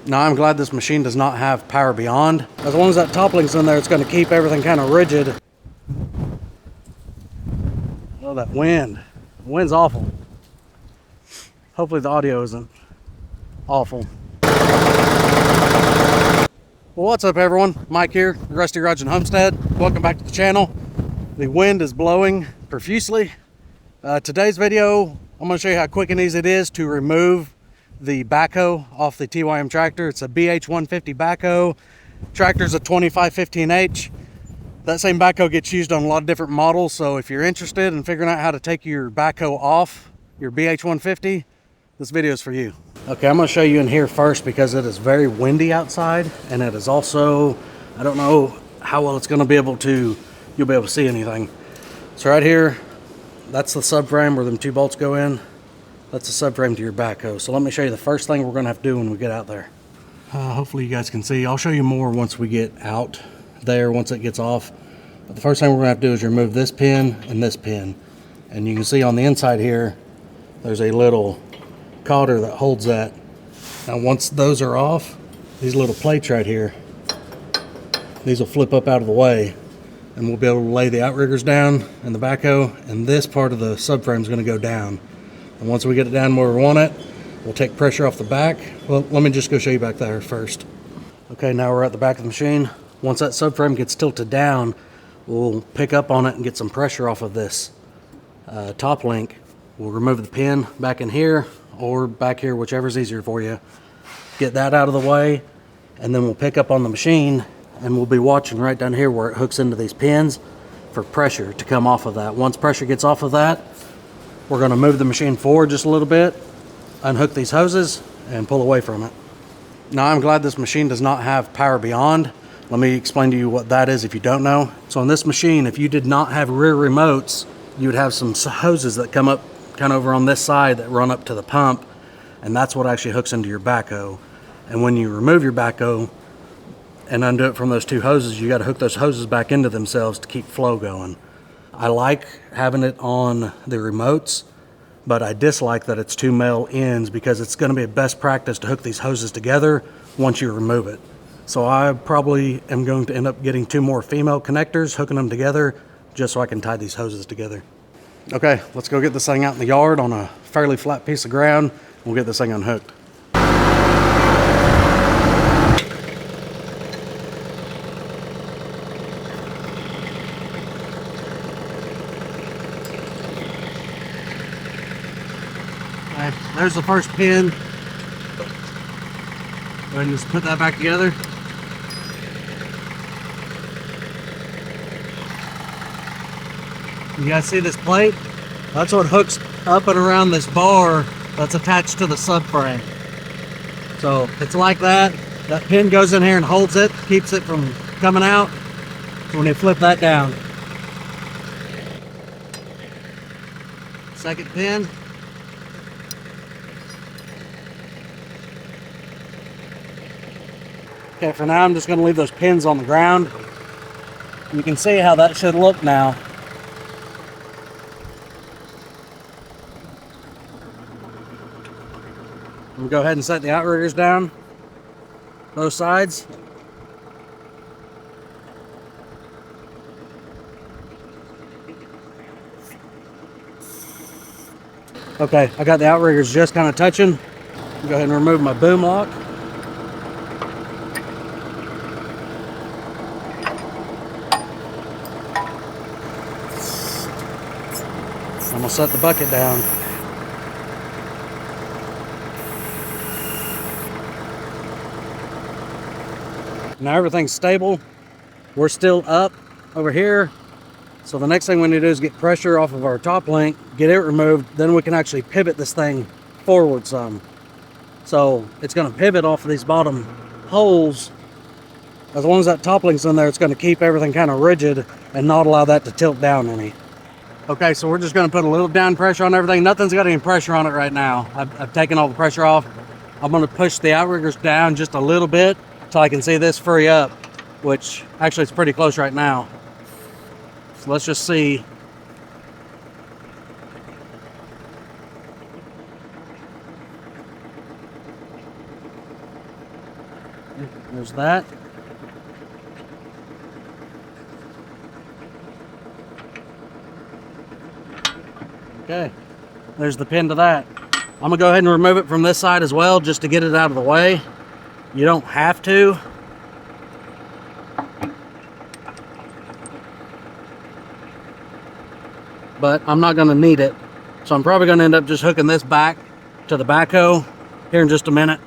Now I'm glad this machine does not have power beyond. As long as that top link's in there, it's going to keep everything kind of rigid. Oh, that wind. The wind's awful. Hopefully the audio isn't awful. Well, what's up everyone? Mike here, the Rusty Garage and Homestead. Welcome back to the channel. The wind is blowing profusely. Today's video, I'm going to show you how quick and easy it is to remove the backhoe off the TYM tractor. It's a BH150 backhoe. Tractor's a 2515H. That same backhoe gets used on a lot of different models, so if you're interested in figuring out how to take your backhoe off your BH150, this video is for you. Okay, I'm going to show you in here first because it is very windy outside, and it is also, I don't know how well it's going to be able to, you'll be able to see anything. So right here, that's the subframe where them two bolts go in. That's the subframe to your backhoe. So let me show you the first thing we're going to have to do when we get out there. Hopefully you guys can see. I'll show you more once we get out there, once it gets off. But the first thing we're going to have to do is remove this pin and this pin. And you can see on the inside here, there's a little cotter that holds that. Now once those are off, these little plates right here, these will flip up out of the way, and we'll be able to lay the outriggers down and the backhoe, and this part of the subframe is going to go down. And once we get it down where we want it, we'll take pressure off the back. Well, let me just go show you back there first. Okay, now we're at the back of the machine. Once that subframe gets tilted down, we'll pick up on it and get some pressure off of this top link. We'll remove the pin back in here or back here, whichever's easier for you. Get that out of the way, and then we'll pick up on the machine, and we'll be watching right down here where it hooks into these pins for pressure to come off of that. Once pressure gets off of that, we're going to move the machine forward just a little bit, unhook these hoses, and pull away from it. Now I'm glad this machine does not have power beyond. Let me explain to you what that is if you don't know. So on this machine, if you did not have rear remotes, you would have some hoses that come up kind of over on this side that run up to the pump, and that's what actually hooks into your backhoe. And when you remove your backhoe and undo it from those two hoses, you got to hook those hoses back into themselves to keep flow going. I like having it on the remotes, but I dislike that it's two male ends because it's going to be a best practice to hook these hoses together once you remove it. So I probably am going to end up getting two more female connectors, hooking them together just so I can tie these hoses together. Okay, let's go get this thing out in the yard on a fairly flat piece of ground. We'll get this thing unhooked. Okay, there's the first pin. Go ahead and just put that back together. You guys see this plate? That's what hooks up and around this bar that's attached to the subframe. So it's like that. That pin goes in here and holds it, keeps it from coming out. So when you flip that down. Second pin. Okay, for now I'm just going to leave those pins on the ground. You can see how that should look now. We'll go ahead and set the outriggers down, both sides. Okay, I got the outriggers just kind of touching. Go ahead and remove my boom lock. I'm gonna set the bucket down. Now everything's stable. We're still up over here. So the next thing we need to do is get pressure off of our top link, get it removed, then we can actually pivot this thing forward some. So it's going to pivot off of these bottom holes. As long as that top link's in there, it's going to keep everything kind of rigid and not allow that to tilt down any. Okay, so we're just going to put a little down pressure on everything. Nothing's got any pressure on it right now. I've taken all the pressure off. I'm going to push the outriggers down just a little bit so I can see this free up, which actually it's pretty close right now. So let's just see. There's that. Okay, there's the pin to that. I'm gonna go ahead and remove it from this side as well, just to get it out of the way. You don't have to. But I'm not gonna need it. So I'm probably gonna end up just hooking this back to the backhoe here in just a minute.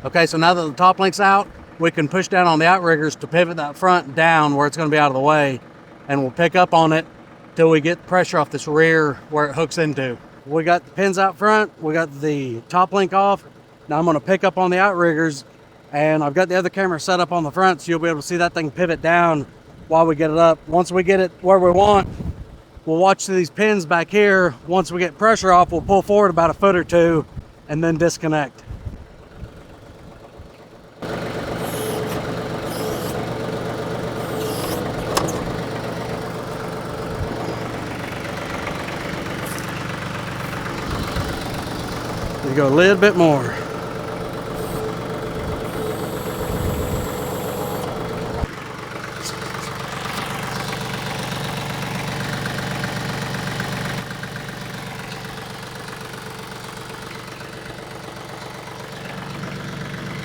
Okay, so now that the top link's out, we can push down on the outriggers to pivot that front down where it's gonna be out of the way, and we'll pick up on it till we get pressure off this rear where it hooks into. We got the pins out front, we got the top link off. Now I'm gonna pick up on the outriggers, and I've got the other camera set up on the front so you'll be able to see that thing pivot down while we get it up. Once we get it where we want, we'll watch these pins back here. Once we get pressure off, we'll pull forward about a foot or two and then disconnect. We go a little bit more.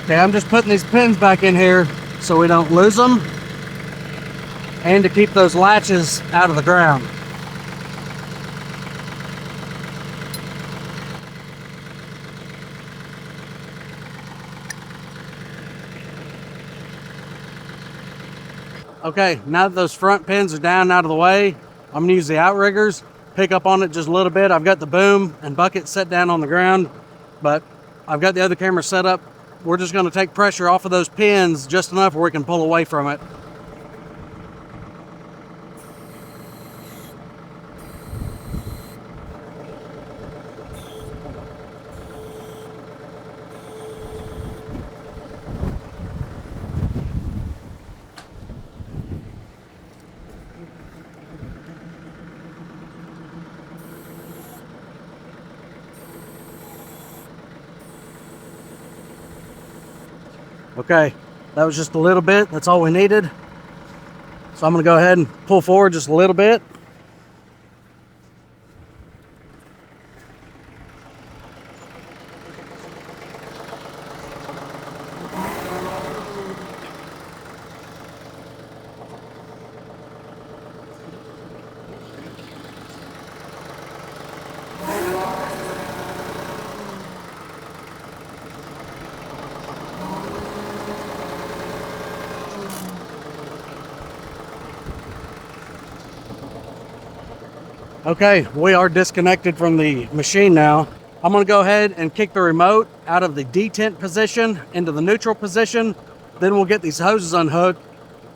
Okay, I'm just putting these pins back in here so we don't lose them, and to keep those latches out of the ground. Okay, now that those front pins are down out of the way, I'm gonna use the outriggers, pick up on it just a little bit. I've got the boom and bucket set down on the ground, but I've got the other camera set up. We're just gonna take pressure off of those pins just enough where we can pull away from it. Okay, that was just a little bit. That's all we needed. So I'm gonna go ahead and pull forward just a little bit. Okay, we are disconnected from the machine now. I'm gonna go ahead and kick the remote out of the detent position into the neutral position. Then we'll get these hoses unhooked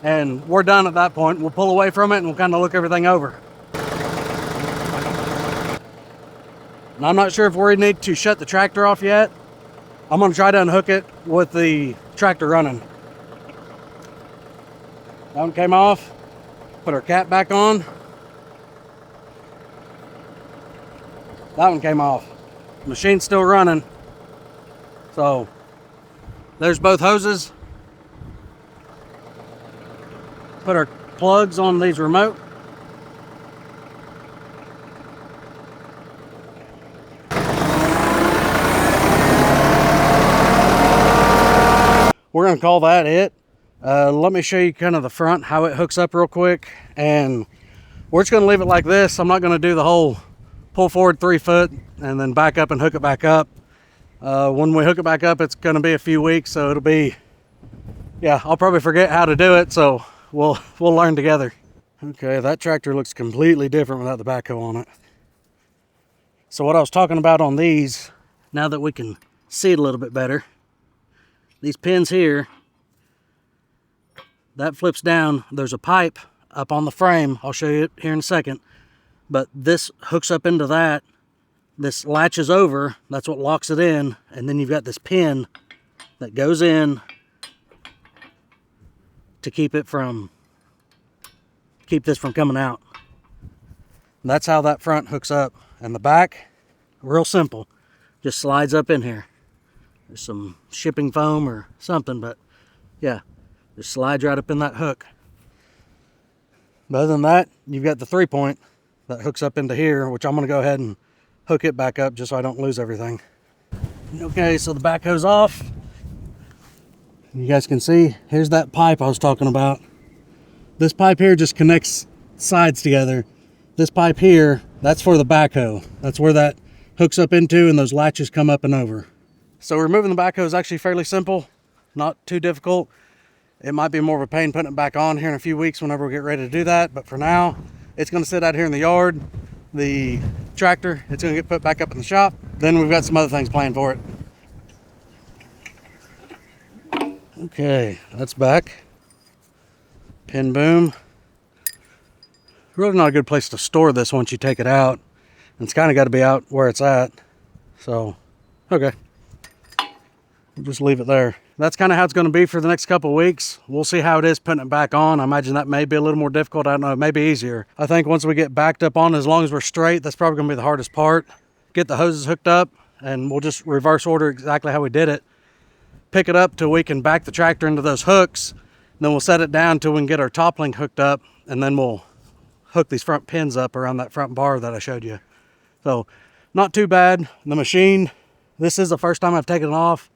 and we're done at that point. We'll pull away from it and we'll kind of look everything over. And I'm not sure if we need to shut the tractor off yet. I'm gonna try to unhook it with the tractor running. That one came off. Put our cap back on. That one came off. Machine's still running. So there's both hoses. Put our plugs on these remote. We're gonna call that it. Let me show you kind of the front, how it hooks up real quick. And we're just gonna leave it like this. I'm not gonna do the whole pull forward 3 foot and then back up and hook it back up. When we hook it back up, it's gonna be a few weeks, so it'll be, yeah, I'll probably forget how to do it, so we'll learn together. Okay, that tractor looks completely different without the backhoe on it. So what I was talking about on these, now that we can see it a little bit better, these pins here, that flips down. There's a pipe up on the frame. I'll show you it here in a second. But this hooks up into that. This latches over. That's what locks it in. And then you've got this pin that goes in to keep this from coming out. And that's how that front hooks up. And the back, real simple, just slides up in here. There's some shipping foam or something, but yeah, just slides right up in that hook. But other than that, you've got the 3-point that hooks up into here, which I'm going to go ahead and hook it back up just so I don't lose everything. Okay, so the backhoe's off. You guys can see, here's that pipe I was talking about. This pipe here just connects sides together. This pipe here, that's for the backhoe. That's where that hooks up into, and those latches come up and over. So removing the backhoe is actually fairly simple, not too difficult. It might be more of a pain putting it back on here in a few weeks whenever we get ready to do that, but for now, it's going to sit out here in the yard. The tractor, it's going to get put back up in the shop. Then we've got some other things planned for it. Okay, that's back. Pin boom. Really not a good place to store this once you take it out. It's kind of got to be out where it's at. So, okay. We'll just leave it there. That's kind of how it's going to be for the next couple of weeks. We'll see how it is putting it back on. I imagine that may be a little more difficult. I don't know, maybe easier. I think once we get backed up on, as long as we're straight, that's probably going to be the hardest part. Get the hoses hooked up, and we'll just reverse order exactly how we did it. Pick it up till we can back the tractor into those hooks. Then we'll set it down till we can get our top link hooked up, and then we'll hook these front pins up around that front bar that I showed you. So, not too bad. The machine, this is the first time I've taken it off.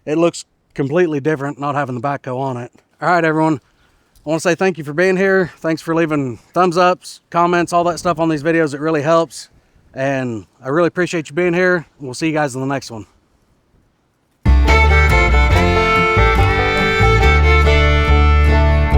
It looks completely different not having the backhoe on it. All right, everyone. I want to say thank you for being here. Thanks for leaving thumbs ups, comments, all that stuff on these videos. It really helps. And I really appreciate you being here. We'll see you guys in the next one.